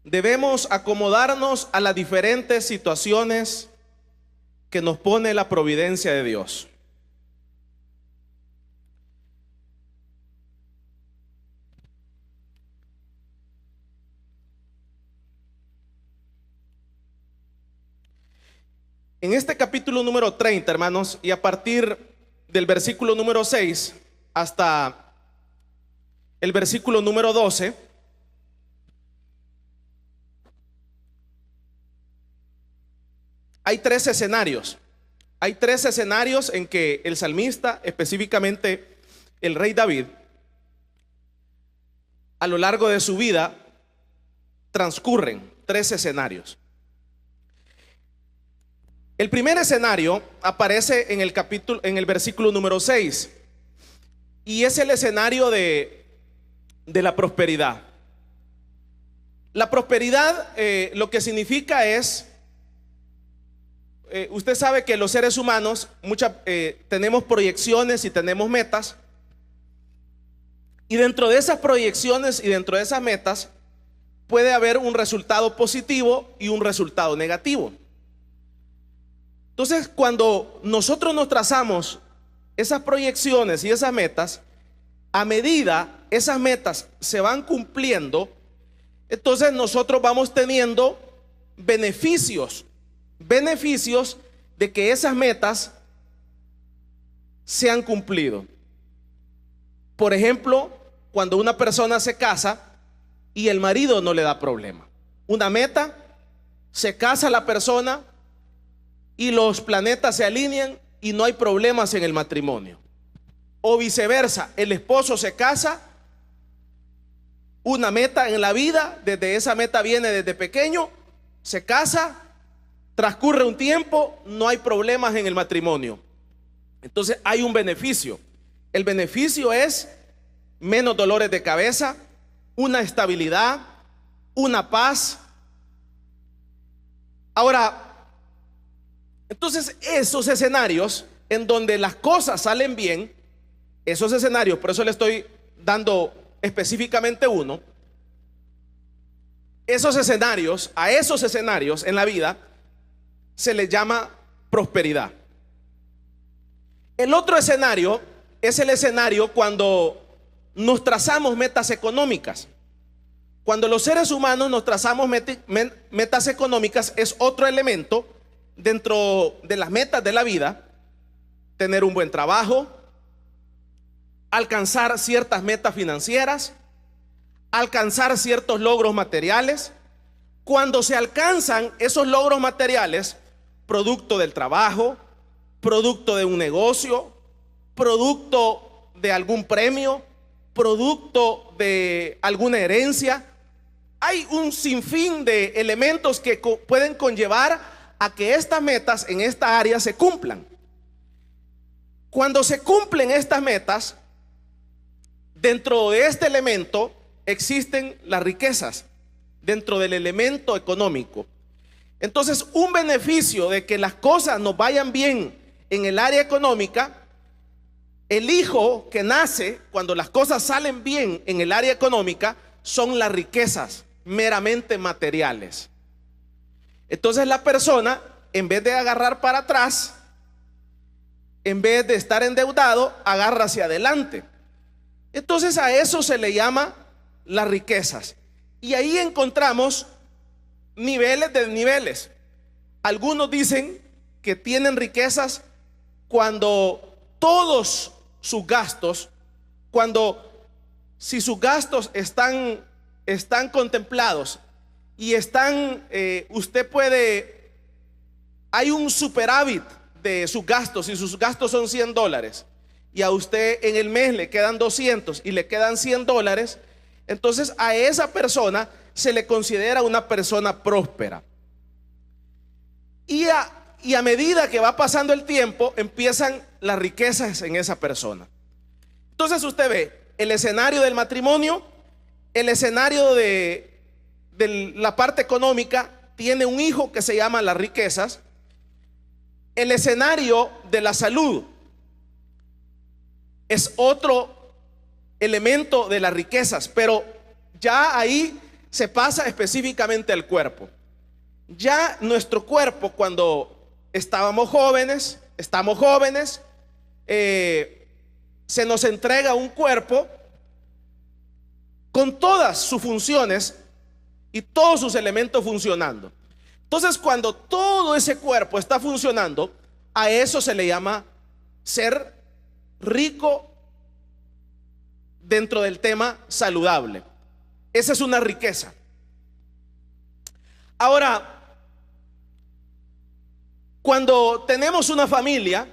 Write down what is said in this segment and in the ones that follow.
debemos acomodarnos a las diferentes situaciones que nos pone la providencia de Dios. En este capítulo número 30, hermanos, y a partir del versículo número 6 hasta el versículo número 12, hay tres escenarios. Hay tres escenarios en que el salmista, específicamente el rey David, a lo largo de su vida transcurren tres escenarios. El primer escenario aparece en el versículo número 6, y es el escenario de la prosperidad. La prosperidad lo que significa es, usted sabe que los seres humanos tenemos proyecciones y tenemos metas, y dentro de esas proyecciones y dentro de esas metas puede haber un resultado positivo y un resultado negativo. Entonces, cuando nosotros nos trazamos esas proyecciones y esas metas, a medida esas metas se van cumpliendo, entonces nosotros vamos teniendo beneficios de que esas metas se han cumplido. Por ejemplo, cuando una persona se casa y el marido no le da problema. Una meta, se casa la persona y los planetas se alinean y no hay problemas en el matrimonio. O viceversa, el esposo se casa, una meta en la vida, desde esa meta viene desde pequeño, se casa, transcurre un tiempo, no hay problemas en el matrimonio. Entonces hay un beneficio. El beneficio es menos dolores de cabeza, una estabilidad, una paz. Ahora, entonces esos escenarios en donde las cosas salen bien, esos escenarios, por eso le estoy dando específicamente uno, a esos escenarios en la vida se les llama prosperidad. El otro escenario es el escenario cuando nos trazamos metas económicas. Cuando los seres humanos nos trazamos metas económicas, es otro elemento dentro de las metas de la vida: tener un buen trabajo, alcanzar ciertas metas financieras, alcanzar ciertos logros materiales. Cuando se alcanzan esos logros materiales, producto del trabajo, producto de un negocio, producto de algún premio, producto de alguna herencia, hay un sinfín de elementos que pueden conllevar a que estas metas en esta área se cumplan. Cuando se cumplen estas metas, dentro de este elemento existen las riquezas, dentro del elemento económico. Entonces, un beneficio de que las cosas nos vayan bien en el área económica, el hijo que nace cuando las cosas salen bien en el área económica, son las riquezas meramente materiales. Entonces la persona, en vez de agarrar para atrás, en vez de estar endeudado, agarra hacia adelante. Entonces a eso se le llama las riquezas. Y ahí encontramos niveles de niveles. Algunos dicen que tienen riquezas cuando todos sus gastos, si sus gastos están contemplados y hay un superávit de sus gastos, y sus gastos son $100 y a usted en el mes le quedan 200 y le quedan $100, entonces a esa persona se le considera una persona próspera. Y a medida que va pasando el tiempo, empiezan las riquezas en esa persona. Entonces usted ve el escenario del matrimonio, el escenario de la parte económica, tiene un hijo que se llama las riquezas. El escenario de la salud es otro elemento de las riquezas, pero ya ahí se pasa específicamente al cuerpo. Ya nuestro cuerpo, cuando estamos jóvenes, se nos entrega un cuerpo con todas sus funciones y todos sus elementos funcionando. Entonces, cuando todo ese cuerpo está funcionando, a eso se le llama ser rico dentro del tema saludable. Esa es una riqueza. Ahora, cuando tenemos una familia,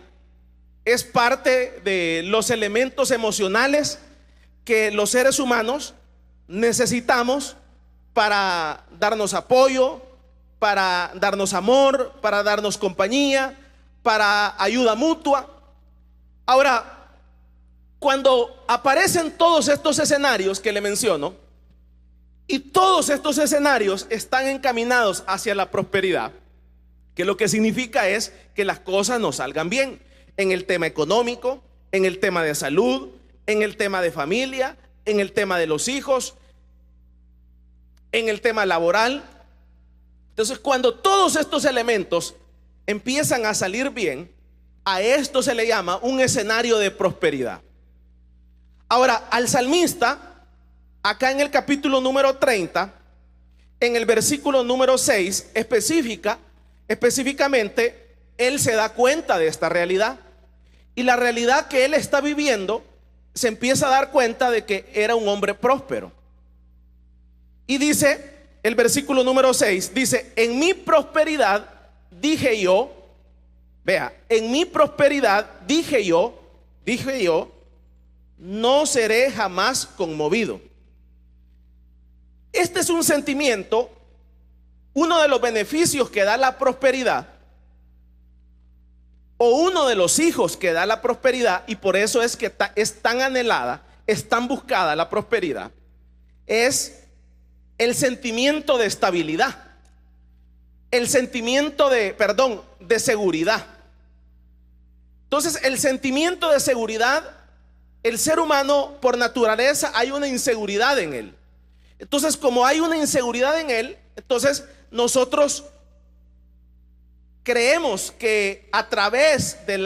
es parte de los elementos emocionales que los seres humanos necesitamos para darnos apoyo, para darnos amor, para darnos compañía, para ayuda mutua. Ahora, cuando aparecen todos estos escenarios que le menciono, y todos estos escenarios están encaminados hacia la prosperidad, que lo que significa es que las cosas nos salgan bien en el tema económico, en el tema de salud, en el tema de familia, en el tema de los hijos, en el tema laboral. Entonces, cuando todos estos elementos empiezan a salir bien, a esto se le llama un escenario de prosperidad. Ahora, al salmista, acá en el capítulo número 30, en el versículo número 6, específicamente, él se da cuenta de esta realidad. Y la realidad que él está viviendo, se empieza a dar cuenta de que era un hombre próspero. Y dice, el versículo número 6, dice: en mi prosperidad dije yo, vea, en mi prosperidad dije yo, no seré jamás conmovido. Este es un sentimiento, uno de los beneficios que da la prosperidad, o uno de los hijos que da la prosperidad, y por eso es que es tan anhelada, es tan buscada la prosperidad, es el sentimiento de estabilidad, el sentimiento de seguridad. Entonces, el sentimiento de seguridad, el ser humano por naturaleza hay una inseguridad en él. Entonces, como hay una inseguridad en él, entonces nosotros creemos que a través de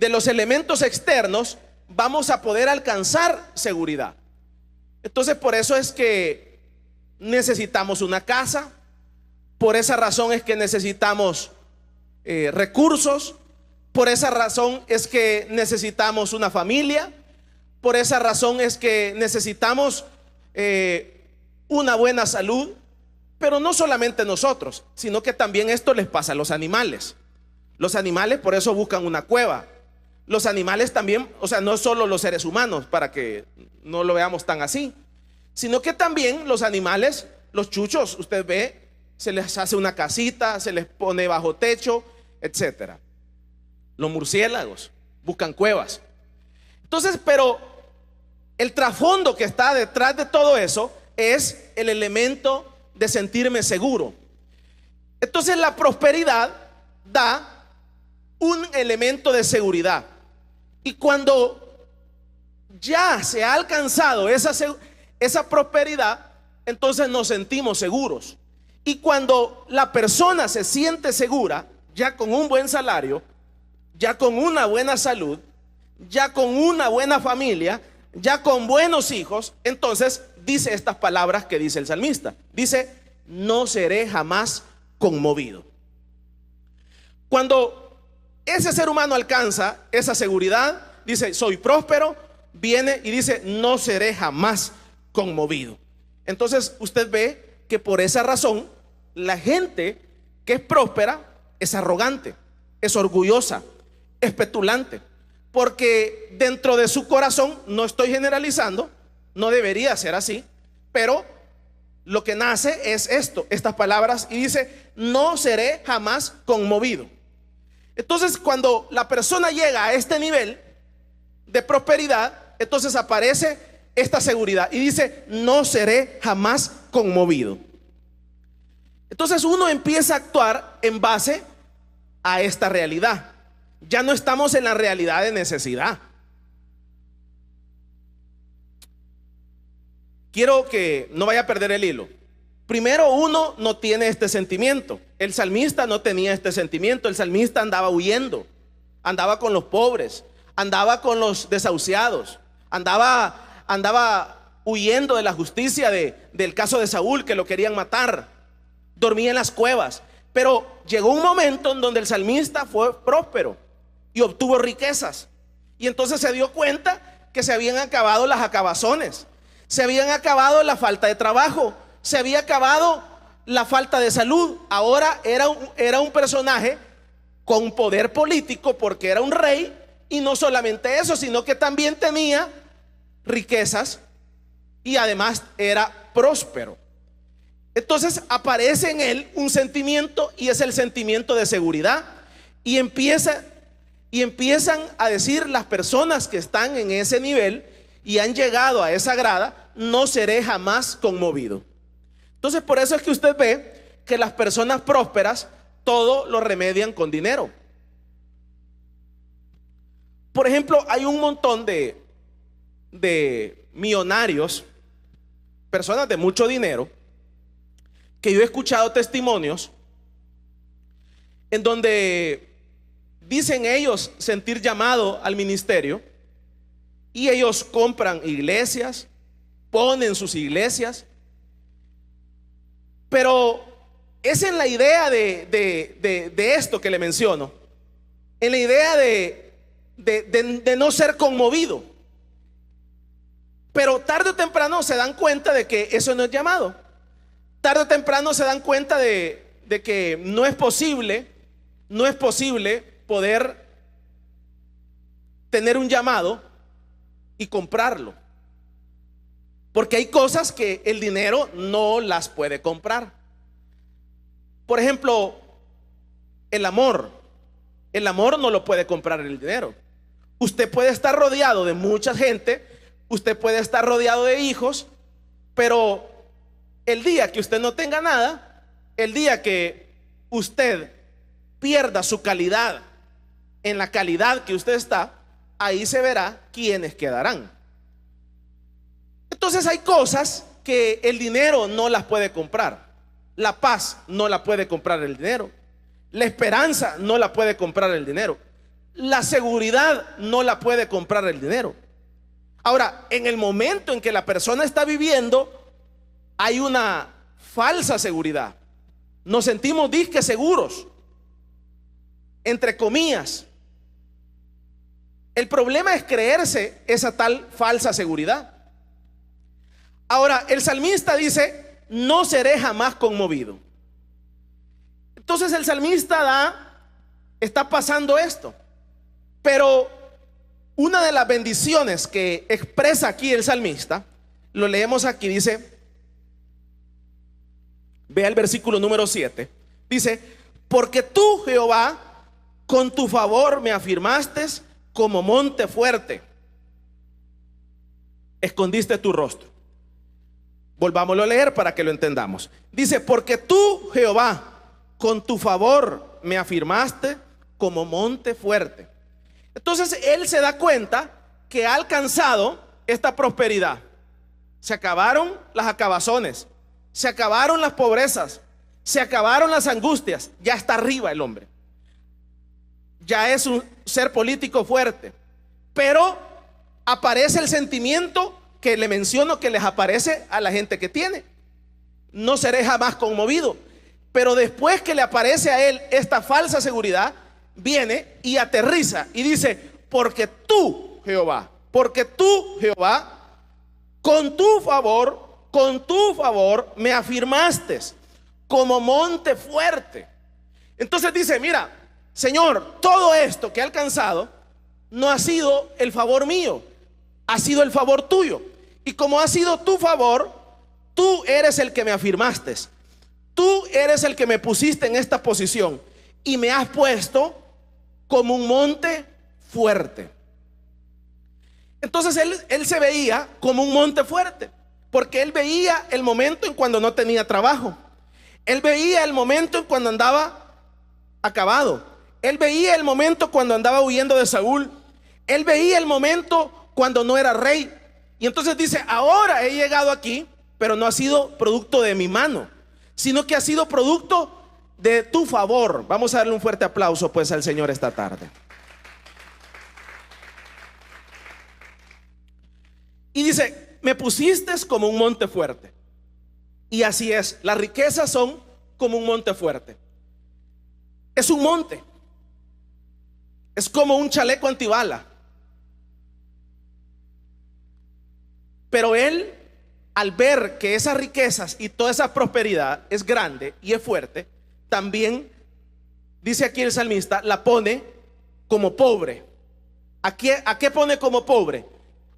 los elementos externos vamos a poder alcanzar seguridad. Entonces, por eso es que necesitamos una casa, por esa razón es que necesitamos recursos, por esa razón es que necesitamos una familia, por esa razón es que necesitamos una buena salud. Pero no solamente nosotros, sino que también esto les pasa a los animales. Los animales por eso buscan una cueva. Los animales también, o sea, no solo los seres humanos, para que no lo veamos tan así, sino que también los animales, los chuchos, usted ve, se les hace una casita, se les pone bajo techo, etcétera. Los murciélagos buscan cuevas. Entonces, pero el trasfondo que está detrás de todo eso es el elemento de sentirme seguro. Entonces, la prosperidad da un elemento de seguridad. Y cuando ya se ha alcanzado esa prosperidad, entonces nos sentimos seguros. Y cuando la persona se siente segura, ya con un buen salario, ya con una buena salud, ya con una buena familia, ya con buenos hijos, entonces dice estas palabras que dice el salmista. Dice: no seré jamás conmovido. Cuando ese ser humano alcanza esa seguridad, dice: soy próspero, viene y dice: no seré jamás conmovido. Entonces usted ve que por esa razón la gente que es próspera es arrogante, es orgullosa, es petulante, porque dentro de su corazón, no estoy generalizando, no debería ser así, pero lo que nace es estas palabras, y dice: no seré jamás conmovido. Entonces, cuando la persona llega a este nivel de prosperidad, entonces aparece esta seguridad y dice: no seré jamás conmovido. Entonces uno empieza a actuar en base a esta realidad. Ya no estamos en la realidad de necesidad. quiero que no vaya a perder el hilo. Primero, uno no tiene este sentimiento. El salmista no tenía este sentimiento. El salmista andaba huyendo, andaba con los pobres, andaba con los desahuciados, andaba huyendo de la justicia del caso de Saúl, que lo querían matar. Dormía en las cuevas. Pero llegó un momento en donde el salmista fue próspero y obtuvo riquezas. Y entonces se dio cuenta que se habían acabado las acabazones, se habían acabado la falta de trabajo, se había acabado la falta de salud. Ahora era un personaje con poder político porque era un rey, y no solamente eso, sino que también tenía riquezas y además era próspero. Entonces aparece en él un sentimiento, y es el sentimiento de seguridad, y empiezan a decir las personas que están en ese nivel y han llegado a esa grada: no seré jamás conmovido. Entonces, por eso es que usted ve que las personas prósperas todo lo remedian con dinero. Por ejemplo, hay un montón de millonarios, personas de mucho dinero, que yo he escuchado testimonios en donde dicen ellos sentir llamado al ministerio, y ellos compran iglesias, ponen sus iglesias, pero es en la idea de esto que le menciono, en la idea de no ser conmovido. Pero tarde o temprano se dan cuenta de que eso no es llamado. Tarde o temprano se dan cuenta de que no es posible poder tener un llamado y comprarlo, porque hay cosas que el dinero no las puede comprar. Por ejemplo, el amor no lo puede comprar el dinero. Usted puede estar rodeado de mucha gente, usted puede estar rodeado de hijos, pero el día que usted no tenga nada, el día que usted pierda su calidad en la calidad que usted está, ahí se verá quiénes quedarán. Entonces hay cosas que el dinero no las puede comprar. La paz no la puede comprar el dinero. La esperanza no la puede comprar el dinero. La seguridad no la puede comprar el dinero. Ahora, en el momento en que la persona está viviendo, hay una falsa seguridad. Nos sentimos disque seguros, entre comillas. El problema es creerse esa tal falsa seguridad. Ahora, el salmista dice: no seré jamás conmovido. Entonces el salmista está pasando esto. Pero una de las bendiciones que expresa aquí el salmista, lo leemos aquí, dice, vea el versículo número 7, dice: porque tú, Jehová, con tu favor me afirmaste como monte fuerte, escondiste tu rostro. Volvámoslo a leer para que lo entendamos. Dice: porque tú, Jehová, con tu favor me afirmaste como monte fuerte. Entonces él se da cuenta que ha alcanzado esta prosperidad. Se acabaron las acabazones, se acabaron las pobrezas, se acabaron las angustias. Ya está arriba el hombre, ya es un ser político fuerte. Pero aparece el sentimiento que le menciono, que les aparece a la gente que tiene: no seré jamás conmovido. Pero después que le aparece a él esta falsa seguridad, viene y aterriza y dice: porque tú, Jehová, con tu favor me afirmaste como monte fuerte. Entonces dice: mira, Señor, todo esto que he alcanzado no ha sido el favor mío, ha sido el favor tuyo. Y como ha sido tu favor, tú eres el que me afirmaste, tú eres el que me pusiste en esta posición y me has puesto como un monte fuerte. Entonces él se veía como un monte fuerte, porque él veía el momento en cuando no tenía trabajo, él veía el momento en cuando andaba acabado, él veía el momento cuando andaba huyendo de Saúl, él veía el momento cuando no era rey, Y entonces dice, ahora he llegado aquí, pero no ha sido producto de mi mano, sino que ha sido producto de tu favor. Vamos a darle un fuerte aplauso pues al Señor esta tarde. Y dice, me pusiste como un monte fuerte. Y así es, las riquezas son como un monte fuerte. Es un monte. Es como un chaleco antibala. Pero él, al ver que esas riquezas y toda esa prosperidad es grande y es fuerte, también, dice aquí el salmista, la pone como pobre. ¿A qué pone como pobre?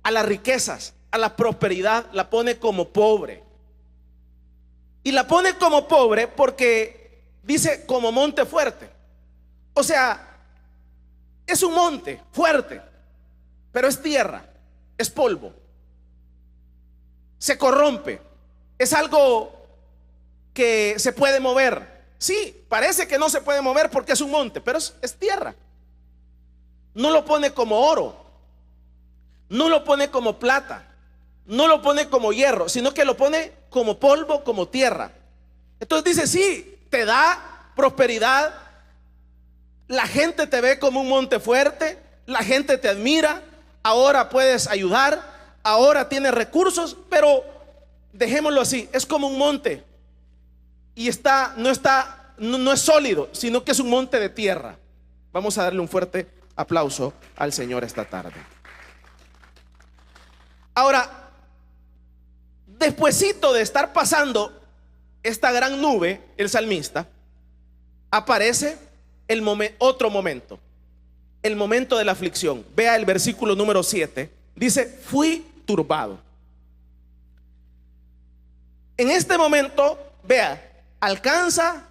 A las riquezas, a la prosperidad, la pone como pobre. Y la pone como pobre porque dice como monte fuerte. O sea, es un monte fuerte, pero es tierra, es polvo. Se corrompe. Es algo que se puede mover. Sí, parece que no se puede mover porque es un monte, pero es tierra. No lo pone como oro, no lo pone como plata, no lo pone como hierro, sino que lo pone como polvo, como tierra. Entonces dice, sí, te da prosperidad, la gente te ve como un monte fuerte, la gente te admira, ahora puedes ayudar, ahora tienes recursos, pero dejémoslo así, es como un monte y no es sólido, sino que es un monte de tierra. Vamos a darle un fuerte aplauso al Señor esta tarde. Ahora, despuesito de estar pasando esta gran nube, el salmista, aparece otro momento, el momento de la aflicción. Vea el versículo número 7, dice, fui turbado. En este momento, vea, alcanza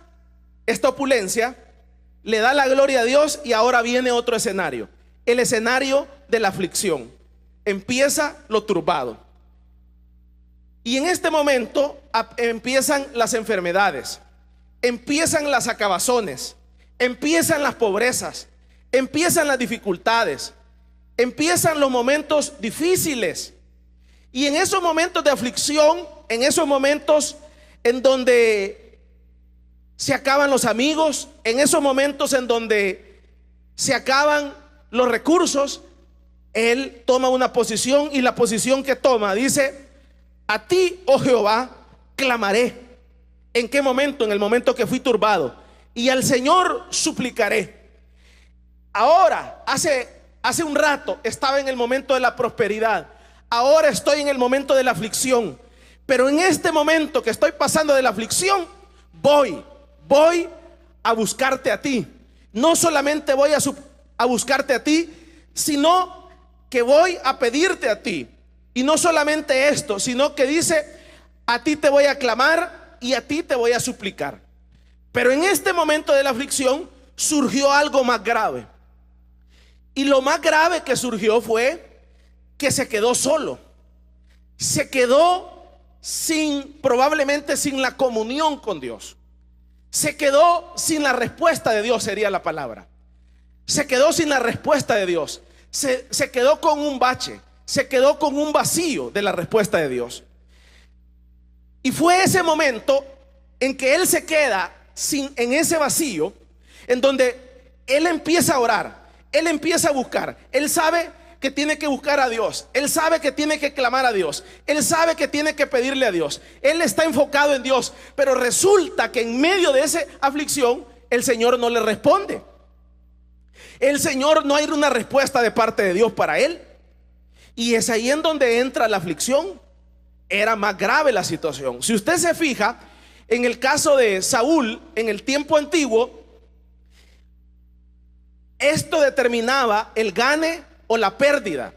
esta opulencia, le da la gloria a Dios y ahora viene otro escenario, el escenario de la aflicción. Empieza lo turbado. Y en este momento empiezan las enfermedades, empiezan las acabazones, empiezan las pobrezas, empiezan las dificultades, empiezan los momentos difíciles. Y en esos momentos de aflicción, en esos momentos en donde se acaban los amigos, en esos momentos en donde se acaban los recursos, él toma una posición, y la posición que toma dice, a ti, oh Jehová, clamaré. ¿En qué momento? En el momento que fui turbado. Y al Señor suplicaré. Ahora, hace un rato estaba en el momento de la prosperidad, ahora estoy en el momento de la aflicción, pero en este momento que estoy pasando de la aflicción, voy a buscarte a ti. No solamente voy a buscarte a ti, sino que voy a pedirte a ti. Y no solamente esto, sino que dice, a ti te voy a clamar y a ti te voy a suplicar. Pero en este momento de la aflicción surgió algo más grave. Y lo más grave que surgió fue que se quedó solo. Se quedó probablemente sin la comunión con Dios. Se quedó sin la respuesta de Dios, sería la palabra. Se quedó sin la respuesta de Dios. Se quedó con un bache, se quedó con un vacío de la respuesta de Dios. Y fue ese momento en que él se queda en ese vacío, en donde él empieza a orar, él empieza a buscar. Él sabe que tiene que buscar a Dios, él sabe que tiene que clamar a Dios, él sabe que tiene que pedirle a Dios, él está enfocado en Dios. Pero resulta que en medio de esa aflicción el Señor no le responde. El Señor, no hay una respuesta de parte de Dios para él. Y es ahí en donde entra la aflicción. Era más grave la situación. Si usted se fija en el caso de Saúl en el tiempo antiguo, esto determinaba el gane o la pérdida.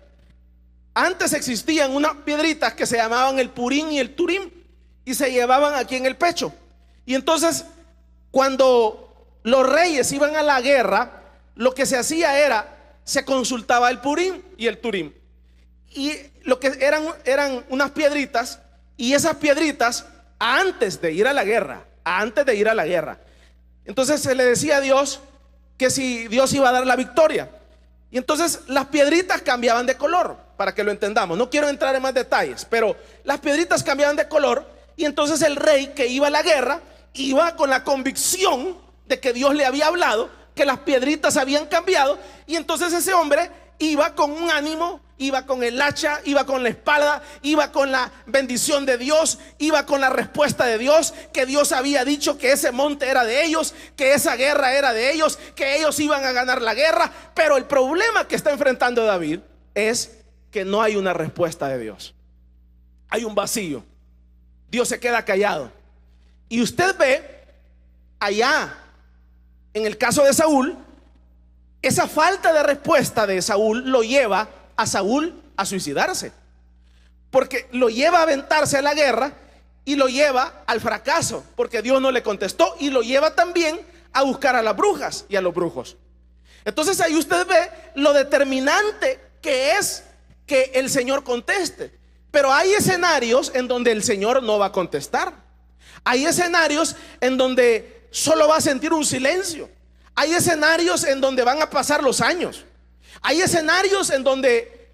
Antes existían unas piedritas que se llamaban el Purín y el Turín, y se llevaban aquí en el pecho. Y entonces, cuando los reyes iban a la guerra, lo que se hacía era, se consultaba el Purín y el Turín. Y lo que eran unas piedritas, y esas piedritas, antes de ir a la guerra, entonces se le decía a Dios que si Dios iba a dar la victoria. Y entonces las piedritas cambiaban de color, para que lo entendamos. No quiero entrar en más detalles, pero las piedritas cambiaban de color. Y entonces el rey que iba a la guerra iba con la convicción de que Dios le había hablado, que las piedritas habían cambiado. Y entonces ese hombre iba con un ánimo, iba con el hacha, iba con la espada, iba con la bendición de Dios, iba con la respuesta de Dios, que Dios había dicho que ese monte era de ellos, que esa guerra era de ellos, que ellos iban a ganar la guerra. Pero el problema que está enfrentando David es que no hay una respuesta de Dios. Hay un vacío. Dios se queda callado. Y usted ve allá, en el caso de Saúl, esa falta de respuesta de Saúl lo lleva a Saúl a suicidarse, porque lo lleva a aventarse a la guerra y lo lleva al fracaso, porque Dios no le contestó, y lo lleva también a buscar a las brujas y a los brujos. Entonces ahí usted ve lo determinante que es que el Señor conteste. Pero hay escenarios en donde el Señor no va a contestar. Hay escenarios en donde solo va a sentir un silencio. Hay escenarios en donde van a pasar los años. Hay escenarios en donde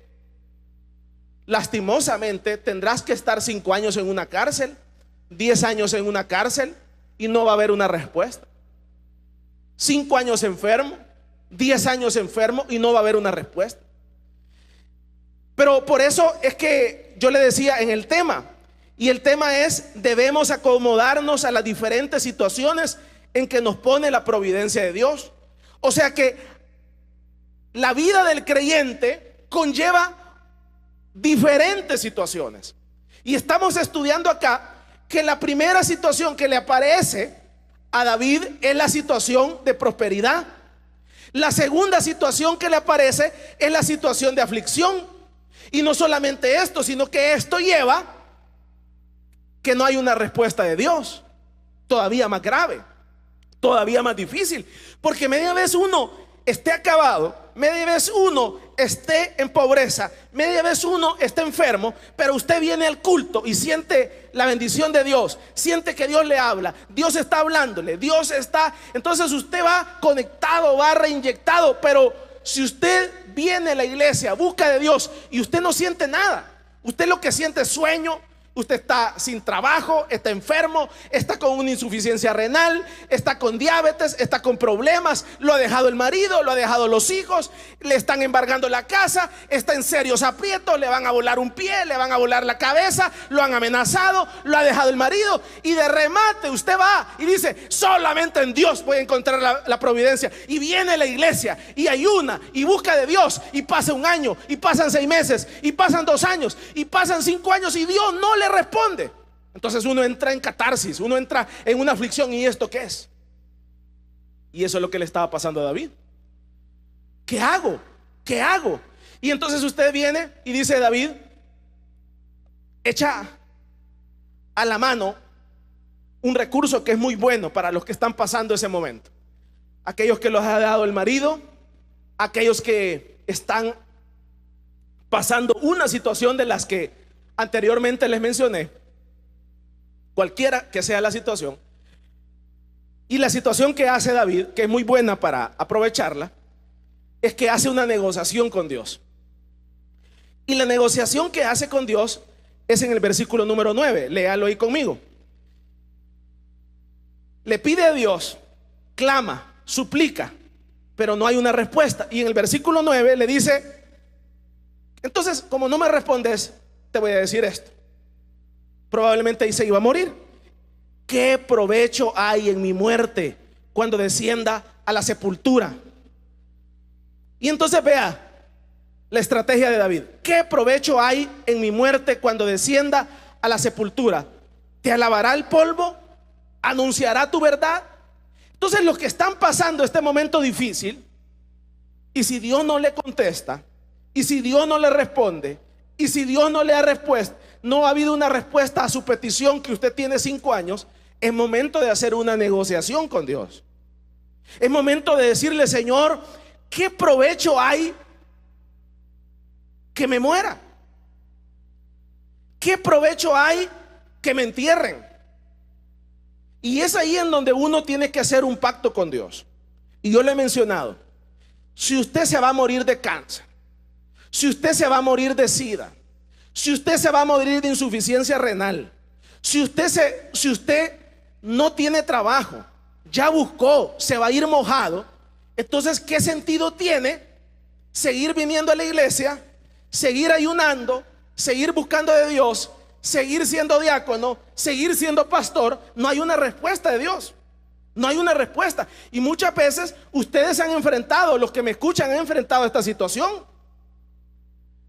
lastimosamente tendrás que estar 5 años en una cárcel, 10 años en una cárcel, y no va a haber una respuesta. 5 años enfermo, 10 años enfermo, y no va a haber una respuesta. Pero por eso es que yo le decía en el tema, y el tema es: debemos acomodarnos a las diferentes situaciones en que nos pone la providencia de Dios. O sea que la vida del creyente conlleva diferentes situaciones. Y estamos estudiando acá que la primera situación que le aparece a David es la situación de prosperidad. La segunda situación que le aparece es la situación de aflicción. Y no solamente esto, sino que esto lleva que no hay una respuesta de Dios. Todavía más grave, todavía más difícil, porque media vez uno esté acabado, media vez uno esté en pobreza, media vez uno esté enfermo, pero usted viene al culto y siente la bendición de Dios, siente que Dios le habla, Dios está hablándole, Dios está, entonces usted va conectado, va reinyectado. Pero si usted viene a la iglesia, busca de Dios, y usted no siente nada, usted lo que siente es sueño, usted está sin trabajo, está enfermo, está con una insuficiencia renal, está con diabetes, está con problemas, lo ha dejado el marido, lo ha dejado los hijos, le están embargando la casa, está en serios aprietos, le van a volar un pie, le van a volar la cabeza, lo han amenazado, lo ha dejado el marido, y de remate usted va y dice: solamente en Dios voy a encontrar la providencia. Y viene a la iglesia y ayuna y busca de Dios, y pasa 1 año, y pasan 6 meses, y pasan 2 años, y pasan 5 años, y Dios no le responde. Entonces uno entra en catarsis, uno entra en una aflicción. ¿Y esto qué es? Y eso es lo que le estaba pasando a David. ¿Qué hago? ¿Qué hago? Y entonces usted viene y dice: David, echa a la mano un recurso que es muy bueno para los que están pasando ese momento. Aquellos que los ha dado el marido, aquellos que están pasando una situación de las que anteriormente les mencioné, cualquiera que sea la situación. Y la situación que hace David, que es muy buena para aprovecharla, es que hace una negociación con Dios. Y la negociación que hace con Dios es en el versículo número 9. Léalo ahí conmigo. Le pide a Dios, clama, suplica, pero no hay una respuesta. Y en el versículo 9 le dice: entonces, como no me respondes, te voy a decir esto. Probablemente ahí se iba a morir. ¿Qué provecho hay en mi muerte cuando descienda a la sepultura? Y entonces vea la estrategia de David. ¿Qué provecho hay en mi muerte cuando descienda a la sepultura? ¿Te alabará el polvo? ¿Anunciará tu verdad? Entonces los que están pasando este momento difícil, y si Dios no le contesta, y si Dios no le responde, y si Dios no le ha respuesta, no ha habido una respuesta a su petición que usted tiene 5 años, es momento de hacer una negociación con Dios. Es momento de decirle: Señor, ¿qué provecho hay que me muera? ¿Qué provecho hay que me entierren? Y es ahí en donde uno tiene que hacer un pacto con Dios. Y yo le he mencionado, si usted se va a morir de cáncer, si usted se va a morir de SIDA, si usted se va a morir de insuficiencia renal, si usted no tiene trabajo, ya buscó, se va a ir mojado, entonces ¿qué sentido tiene seguir viniendo a la iglesia, seguir ayunando, seguir buscando de Dios, seguir siendo diácono, seguir siendo pastor? No hay una respuesta de Dios. No hay una respuesta. Y muchas veces ustedes han enfrentado, los que me escuchan han enfrentado esta situación.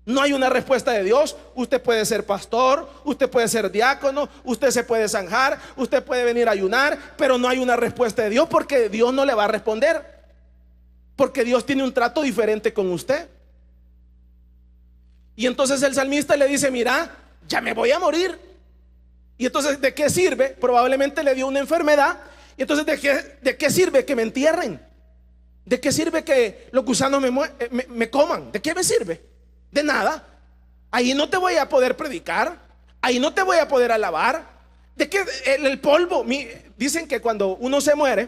No hay una respuesta de Dios. Usted puede ser pastor, usted puede ser diácono, usted se puede zanjar, usted puede venir a ayunar, pero no hay una respuesta de Dios, porque Dios no le va a responder, porque Dios tiene un trato diferente con usted. Y entonces el salmista le dice: mira, ya me voy a morir. Y entonces, ¿de qué sirve? Probablemente le dio una enfermedad. Y entonces, ¿de qué sirve que me entierren? ¿De qué sirve que los gusanos me coman? ¿De qué me sirve? De nada. Ahí no te voy a poder predicar, ahí no te voy a poder alabar. ¿De qué? El polvo. Dicen que cuando uno se muere,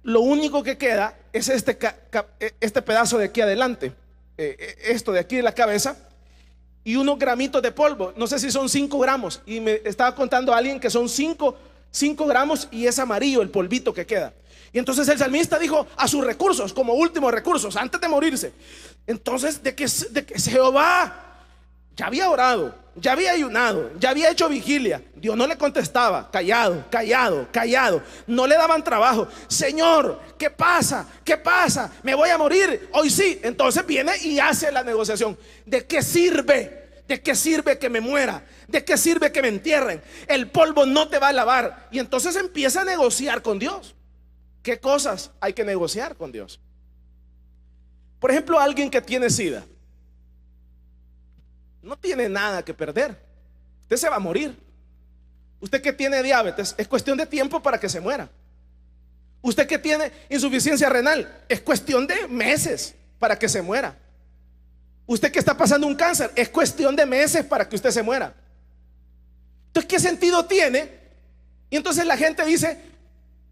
lo único que queda es este pedazo de aquí adelante, esto de aquí de la cabeza, y unos gramitos de polvo. No sé si son 5 gramos. Y me estaba contando a alguien que son 5 gramos, y es amarillo el polvito que queda. Y entonces el salmista dijo a sus recursos, como últimos recursos, antes de morirse. Entonces, de que Jehová ya había orado, ya había ayunado, ya había hecho vigilia, Dios no le contestaba. Callado, callado, callado. No le daban trabajo. Señor, ¿qué pasa? ¿Qué pasa? Me voy a morir. Hoy sí. Entonces viene y hace la negociación. ¿De qué sirve? ¿De qué sirve que me muera? ¿De qué sirve que me entierren? El polvo no te va a lavar. Y entonces empieza a negociar con Dios. ¿Qué cosas hay que negociar con Dios? Por ejemplo, alguien que tiene SIDA no tiene nada que perder. Usted se va a morir. Usted que tiene diabetes, es cuestión de tiempo para que se muera. Usted que tiene insuficiencia renal, es cuestión de meses para que se muera. Usted que está pasando un cáncer, es cuestión de meses para que usted se muera. Entonces, ¿qué sentido tiene? Y entonces la gente dice,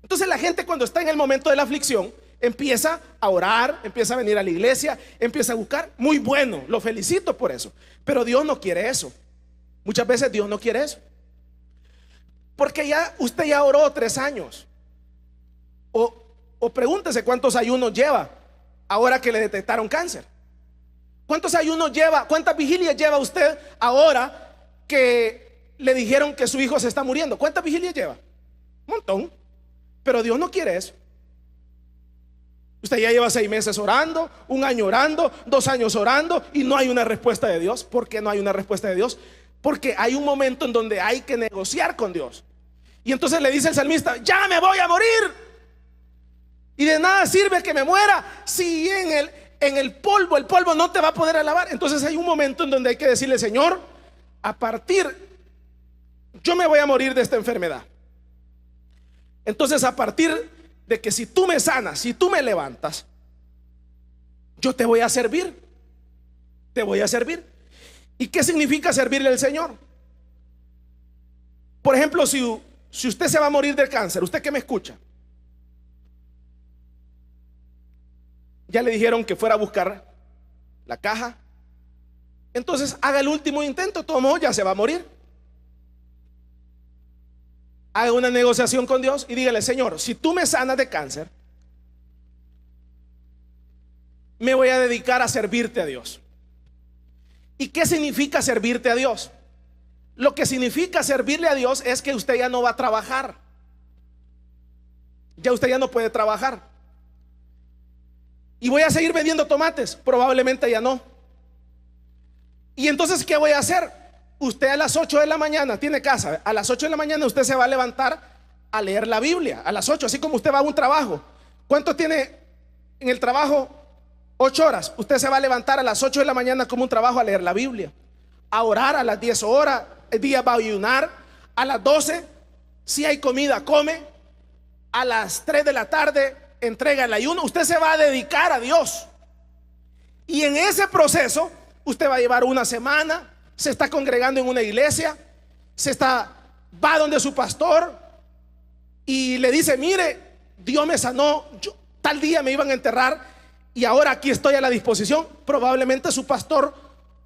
entonces la gente, cuando está en el momento de la aflicción, empieza a orar, empieza a venir a la iglesia, empieza a buscar. Muy bueno, lo felicito por eso. Pero Dios no quiere eso. Muchas veces Dios no quiere eso, porque usted ya oró 3 años. O pregúntese cuántos ayunos lleva ahora que le detectaron cáncer. ¿Cuántos ayunos lleva? ¿Cuántas vigilias lleva usted ahora que le dijeron que su hijo se está muriendo? ¿Cuántas vigilias lleva? Un montón. Pero Dios no quiere eso. Usted ya lleva 6 meses orando, 1 año orando, 2 años orando, y no hay una respuesta de Dios. ¿Por qué no hay una respuesta de Dios? Porque hay un momento en donde hay que negociar con Dios. Y entonces le dice el salmista: ya me voy a morir, y de nada sirve que me muera si en el polvo no te va a poder alabar. Entonces hay un momento en donde hay que decirle: Señor, yo me voy a morir de esta enfermedad. Entonces, a partir de que si tú me sanas, si tú me levantas, yo te voy a servir. Te voy a servir. ¿Y qué significa servirle al Señor? Por ejemplo, si usted se va a morir del cáncer, usted que me escucha, ya le dijeron que fuera a buscar la caja. Entonces haga el último intento. Todo modo, ya se va a morir. Haga una negociación con Dios y dígale: Señor, si tú me sanas de cáncer, me voy a dedicar a servirte a Dios. ¿Y qué significa servirte a Dios? Lo que significa servirle a Dios es que usted ya no va a trabajar. Ya usted ya no puede trabajar. ¿Y voy a seguir vendiendo tomates? Probablemente ya no. ¿Y entonces qué voy a hacer? Usted a las 8 de la mañana tiene casa. A las 8 de la mañana usted se va a levantar a leer la Biblia. A las 8, así como usted va a un trabajo. ¿Cuánto tiene en el trabajo? 8 horas. Usted se va a levantar a las 8 de la mañana como un trabajo a leer la Biblia, a orar a las 10 horas. El día va a ayunar. A las 12, si hay comida, come. A las 3 de la tarde entrega el ayuno. Usted se va a dedicar a Dios. Y en ese proceso usted va a llevar una semana. Se está congregando en una iglesia, va donde su pastor y le dice: mire, Dios me sanó, tal día me iban a enterrar y ahora aquí estoy a la disposición. Probablemente su pastor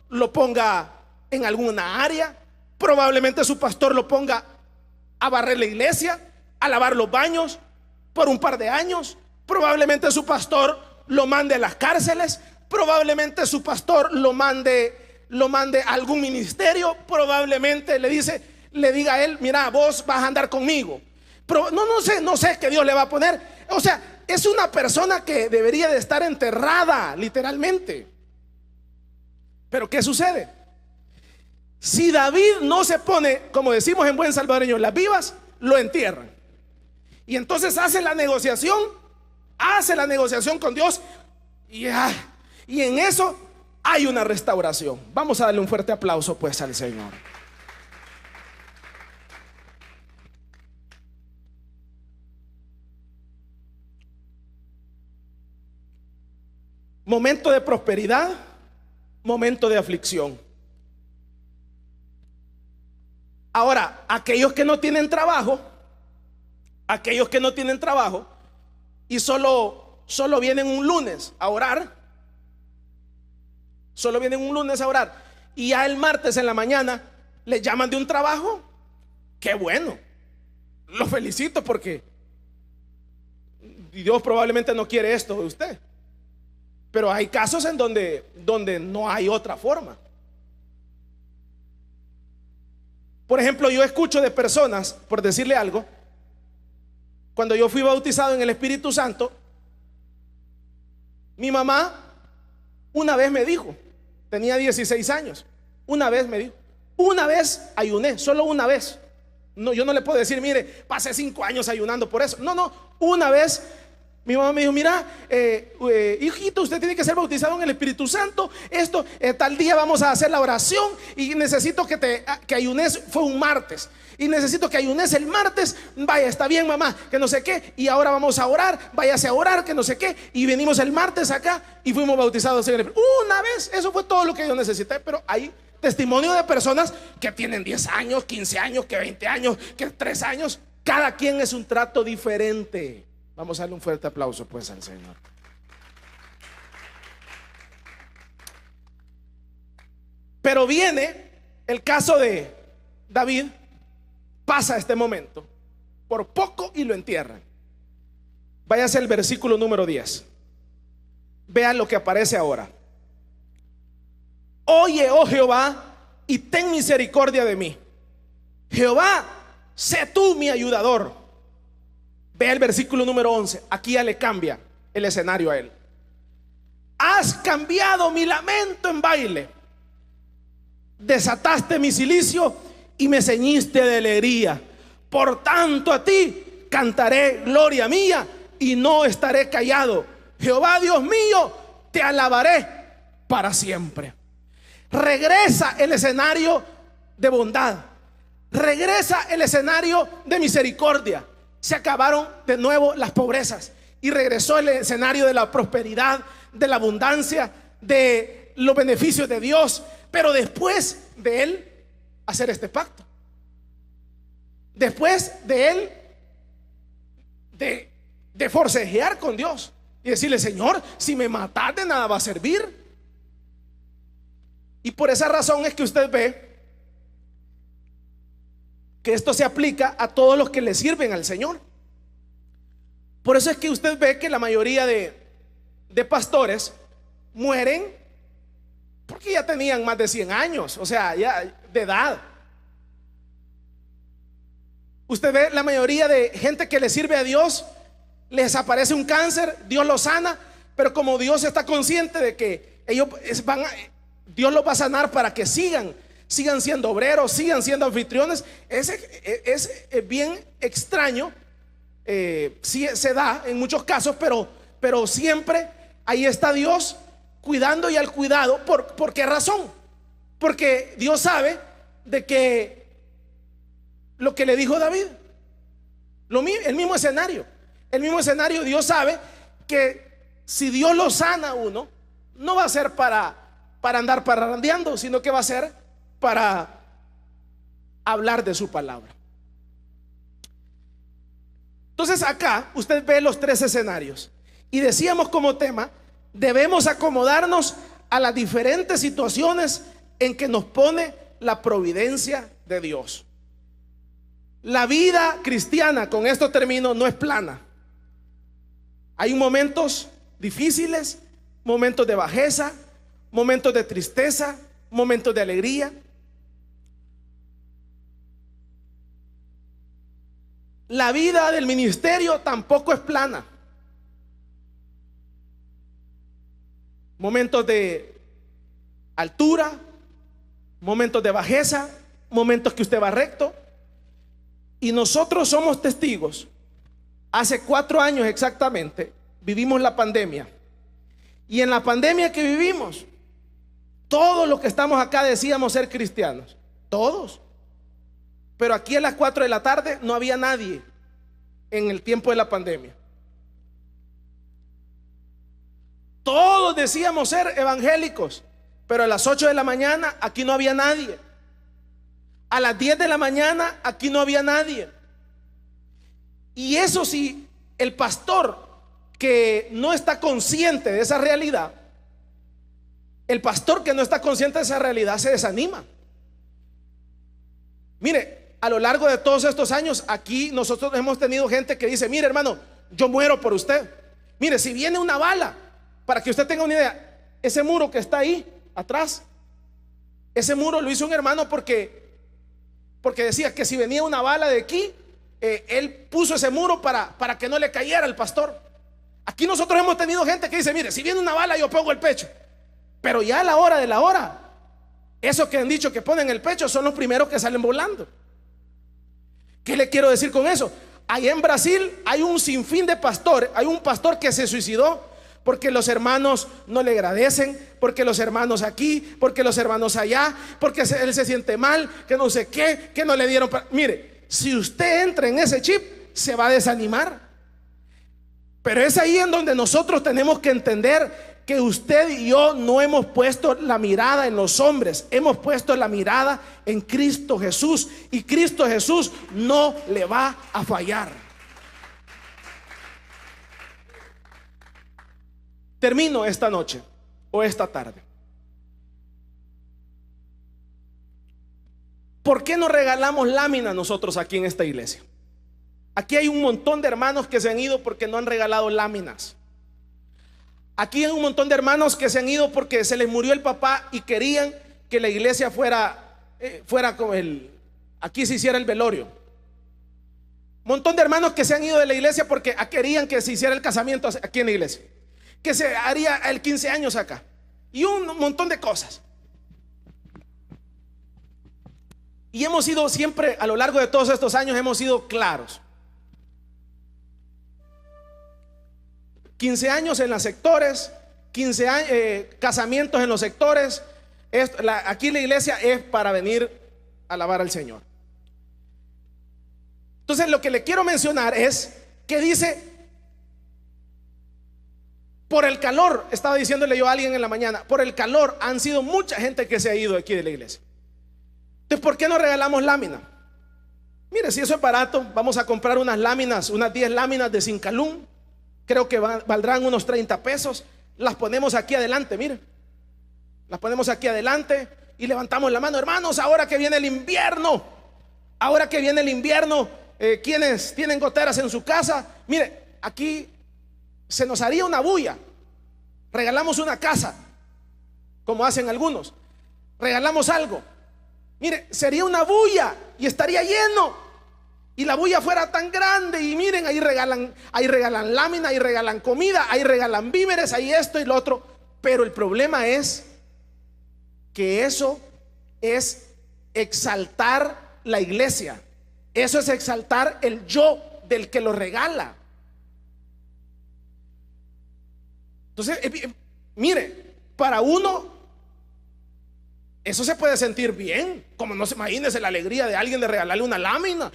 lo ponga en alguna área, probablemente su pastor lo ponga a barrer la iglesia, a lavar los baños por un par de años, probablemente su pastor lo mande a las cárceles, probablemente su pastor lo mande a algún ministerio, probablemente le diga a él: mira, vos vas a andar conmigo. Pero no sé qué Dios le va a poner. O sea, es una persona que debería de estar enterrada, literalmente. Pero ¿qué sucede? Si David no se pone, como decimos en buen salvadoreño, las vivas, lo entierran. Y entonces hace la negociación con Dios, y en eso hay una restauración. Vamos a darle un fuerte aplauso pues al Señor. Momento de prosperidad, momento de aflicción. Ahora, aquellos que no tienen trabajo y solo vienen un lunes a orar, y ya el martes en la mañana les llaman de un trabajo, qué bueno, los felicito, porque Dios probablemente no quiere esto de usted. Pero hay casos en donde no hay otra forma. Por ejemplo, yo escucho de personas, por decirle algo, cuando yo fui bautizado en el Espíritu Santo, mi mamá una vez me dijo, tenía 16 años, una vez ayuné, solo una vez. No, yo no le puedo decir: mire, pasé 5 años ayunando por eso. No, una vez mi mamá me dijo: mira, hijito, usted tiene que ser bautizado en el Espíritu Santo. Tal día vamos a hacer la oración y necesito que ayunes. Fue un martes y necesito que ayunes el martes. Vaya, está bien, mamá, que no sé qué. Y ahora vamos a orar, váyase a orar, que no sé qué. Y venimos el martes acá y fuimos bautizados en el Espíritu. Una vez, eso fue todo lo que yo necesité. Pero hay testimonio de personas que tienen 10 años, 15 años, que 20 años, que 3 años. Cada quien es un trato diferente. Vamos a darle un fuerte aplauso pues al Señor. Pero viene el caso de David. Pasa este momento, por poco y lo entierran. Váyase al versículo número 10. Vean lo que aparece ahora. Oye, oh Jehová, y ten misericordia de mí. Jehová, sé tú mi ayudador. Ve el versículo número 11. Aquí ya le cambia el escenario a él. Has cambiado mi lamento en baile, desataste mi cilicio y me ceñiste de alegría. Por tanto a ti cantaré gloria mía y no estaré callado. Jehová Dios mío, te alabaré para siempre. Regresa el escenario de bondad, regresa el escenario de misericordia. Se acabaron de nuevo las pobrezas y regresó el escenario de la prosperidad, de la abundancia, de los beneficios de Dios. Pero después de él hacer este pacto, después de él de forcejear con Dios y decirle: Señor, si me matas, de nada va a servir. Y por esa razón es que usted ve que esto se aplica a todos los que le sirven al Señor. Por eso es que usted ve que la mayoría de pastores mueren porque ya tenían más de 100 años, o sea, ya de edad. Usted ve la mayoría de gente que le sirve a Dios, les aparece un cáncer, Dios los sana, pero como Dios está consciente de que Dios los va a sanar para que sigan siendo obreros, sigan siendo anfitriones. Es bien extraño. Sí se da en muchos casos, pero siempre ahí está Dios cuidando y al cuidado. ¿Por qué razón? Porque Dios sabe de que lo que le dijo David, el mismo escenario, Dios sabe que si Dios lo sana a uno, no va a ser para andar parrandeando, sino que va a ser para hablar de su palabra. Entonces acá usted ve los 3 escenarios y decíamos como tema debemos acomodarnos a las diferentes situaciones en que nos pone la providencia de Dios. La vida cristiana, con esto termino, no es plana. Hay momentos difíciles, momentos de bajeza, momentos de tristeza, momentos de alegría. La vida del ministerio tampoco es plana. Momentos de altura, momentos de bajeza, momentos que usted va recto. Y nosotros somos testigos. Hace 4 años exactamente vivimos la pandemia. Y en la pandemia que vivimos, todos los que estamos acá decíamos ser cristianos. Todos. Pero aquí a las 4 de la tarde no había nadie en el tiempo de la pandemia. Todos decíamos ser evangélicos, pero a las 8 de la mañana aquí no había nadie. A las 10 de la mañana aquí no había nadie. Y eso sí, el pastor que no está consciente de esa realidad, el pastor que no está consciente de esa realidad se desanima. Mire, a lo largo de todos estos años aquí nosotros hemos tenido gente que dice: mire, hermano, yo muero por usted. Mire, si viene una bala, para que usted tenga una idea, ese muro que está ahí atrás, ese muro lo hizo un hermano porque decía que si venía una bala de aquí, él puso ese muro para que no le cayera al pastor. Aquí nosotros hemos tenido gente que dice: mire, si viene una bala yo pongo el pecho. Pero ya a la hora de la hora, esos que han dicho que ponen el pecho son los primeros que salen volando. ¿Qué le quiero decir con eso? Allá en Brasil hay un sinfín de pastores. Hay un pastor que se suicidó porque los hermanos no le agradecen, porque los hermanos aquí, porque los hermanos allá, porque él se siente mal, que no sé qué, que no le dieron Mire, si usted entra en ese chip, se va a desanimar. Pero es ahí en donde nosotros tenemos que entender que usted y yo no hemos puesto la mirada en los hombres, hemos puesto la mirada en Cristo Jesús, y Cristo Jesús no le va a fallar. Termino esta noche o esta tarde. ¿Por qué no regalamos láminas nosotros aquí en esta iglesia? Aquí hay un montón de hermanos que se han ido porque no han regalado láminas. Aquí hay un montón de hermanos que se han ido porque se les murió el papá y querían que la iglesia fuera como aquí se hiciera el velorio. Un montón de hermanos que se han ido de la iglesia porque querían que se hiciera el casamiento aquí en la iglesia, que se haría el 15 años acá, y un montón de cosas. Y hemos sido siempre, a lo largo de todos estos años, hemos sido claros. 15 años en los sectores, 15 años, casamientos en los sectores. Aquí la iglesia es para venir a alabar al Señor. Entonces lo que le quiero mencionar es que dice: por el calor, estaba diciéndole yo a alguien en la mañana, por el calor han sido mucha gente que se ha ido aquí de la iglesia. Entonces, ¿por qué no regalamos láminas? Mire, si eso es barato, vamos a comprar unas láminas, unas 10 láminas de Zincalum. Creo que valdrán unos 30 pesos. Las ponemos aquí adelante, mire. Las ponemos aquí adelante y levantamos la mano. Hermanos, ahora que viene el invierno, quienes tienen goteras en su casa, mire, aquí se nos haría una bulla. Regalamos una casa, como hacen algunos. Regalamos algo. Mire, sería una bulla y estaría lleno. Y la bulla fuera tan grande, y miren, ahí regalan lámina, ahí regalan comida, ahí regalan víveres, ahí esto y lo otro. Pero el problema es que eso es exaltar la iglesia. Eso es exaltar el yo del que lo regala. Entonces, mire, para uno eso se puede sentir bien. Como no se imagínese la alegría de alguien de regalarle una lámina.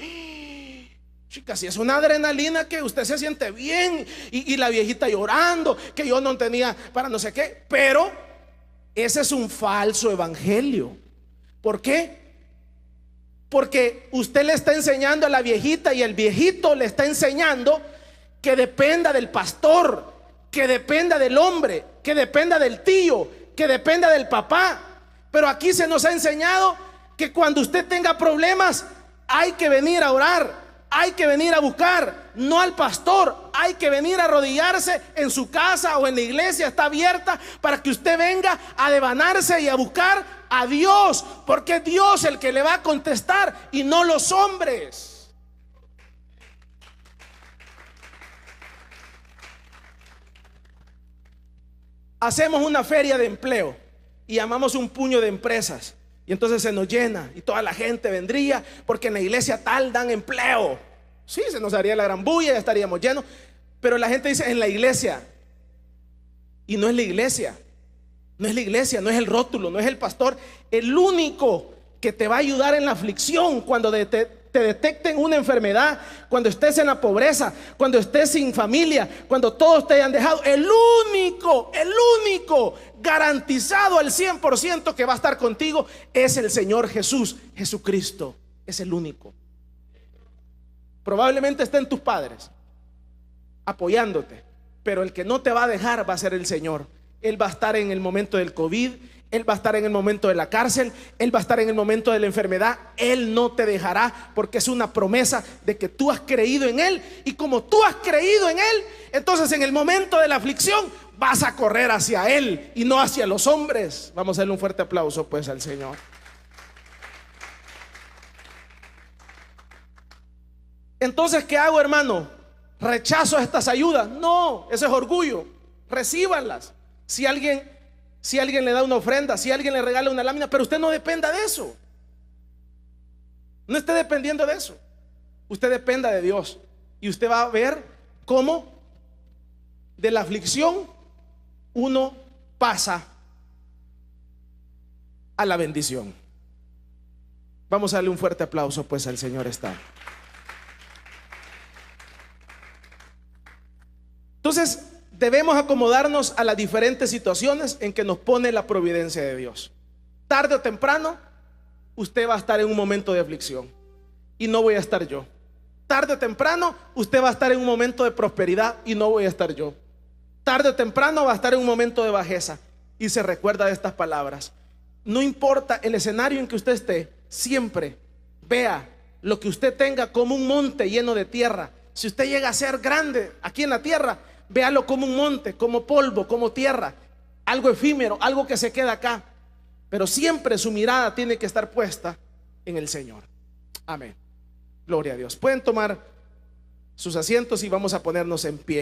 Chicas, si es una adrenalina que usted se siente bien, y la viejita llorando que yo no tenía para no sé qué. Pero ese es un falso evangelio. ¿Por qué? Porque usted le está enseñando a la viejita, y el viejito le está enseñando que dependa del pastor, que dependa del hombre, que dependa del tío, que dependa del papá. Pero aquí se nos ha enseñado que cuando usted tenga problemas hay que venir a orar, hay que venir a buscar, no al pastor, hay que venir a arrodillarse en su casa o en la iglesia, está abierta para que usted venga a devanarse y a buscar a Dios, porque es Dios el que le va a contestar y no los hombres. Hacemos una feria de empleo y llamamos un puño de empresas, y entonces se nos llena y toda la gente vendría porque en la iglesia tal dan empleo. Sí, se nos haría la gran bulla, ya estaríamos llenos. Pero la gente dice en la iglesia, y no es la iglesia, no es la iglesia, no es el rótulo, no es el pastor. El único que te va a ayudar en la aflicción, cuando te detecten una enfermedad, cuando estés en la pobreza, cuando estés sin familia, cuando todos te hayan dejado, el único garantizado al 100% que va a estar contigo es el Señor Jesús. Jesucristo es el único. Probablemente estén tus padres apoyándote, pero el que no te va a dejar va a ser el Señor. Él va a estar en el momento del COVID, Él va a estar en el momento de la cárcel, Él va a estar en el momento de la enfermedad. Él no te dejará, porque es una promesa de que tú has creído en Él. Y como tú has creído en Él, entonces en el momento de la aflicción vas a correr hacia Él y no hacia los hombres. Vamos a darle un fuerte aplauso pues al Señor. Entonces, ¿qué hago, hermano? ¿Rechazo estas ayudas? No, eso es orgullo. Recíbanlas. Si alguien le da una ofrenda, si alguien le regala una lámina, pero usted no dependa de eso. No esté dependiendo de eso. Usted dependa de Dios. Y usted va a ver cómo de la aflicción uno pasa a la bendición. Vamos a darle un fuerte aplauso pues al Señor está. Entonces debemos acomodarnos a las diferentes situaciones en que nos pone la providencia de Dios. Tarde o temprano usted va a estar en un momento de aflicción y no voy a estar yo. Tarde o temprano usted va a estar en un momento de prosperidad y no voy a estar yo. Tarde o temprano va a estar en un momento de bajeza y se recuerda de estas palabras. No importa el escenario en que usted esté, siempre vea lo que usted tenga como un monte lleno de tierra. Si usted llega a ser grande aquí en la tierra, véalo como un monte, como polvo, como tierra, algo efímero, algo que se queda acá. Pero siempre su mirada tiene que estar puesta en el Señor. Amén. Gloria a Dios. Pueden tomar sus asientos y vamos a ponernos en pie.